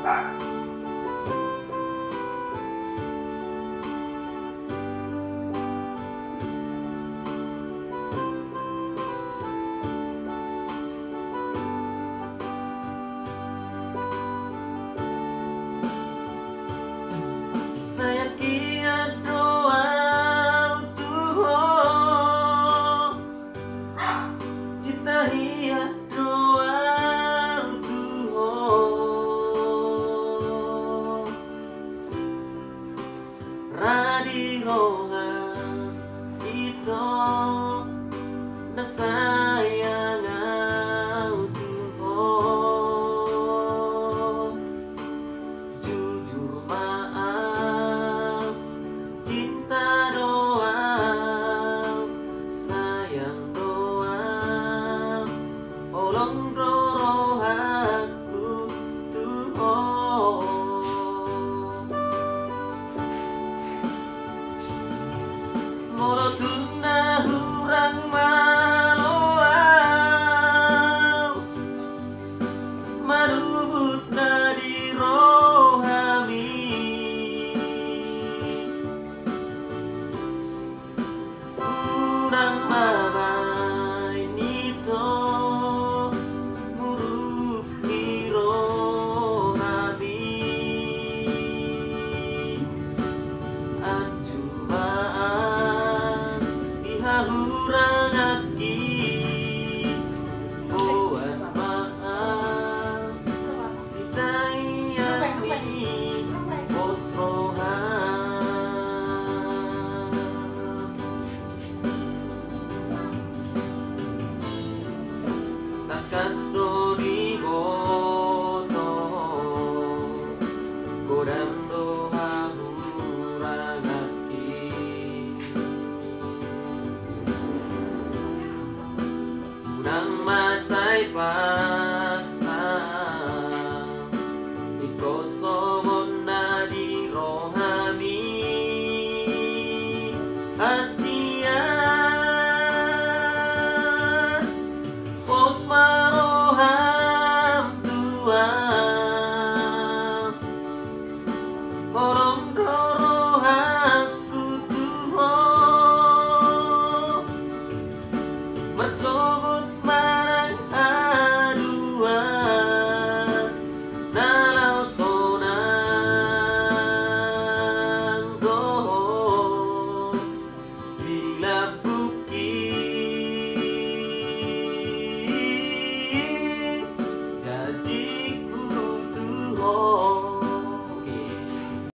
Saya kiat doa Tuhan, cita hiat doa Tuhan, radi rohan itu dan sayang Tuhan, jujur maaf, cinta doa, sayang doa, olong rohaku Tuhan, molo tuna hurang maloau, marubut nadi rohami, urang mabai nito, murup ni rohami, anjumaan ihahurang aki, oan maaf, ditayami bos rohan, takas doni boto, godam doha hurang aki, unang masay paksa, ikosomon na di rohami, Asia, pos maroham Tuhan, kolom dorohaku Tuhan, bersobut marang aduan, nalau sonang doh, bila bukit, janjiku Tuhan.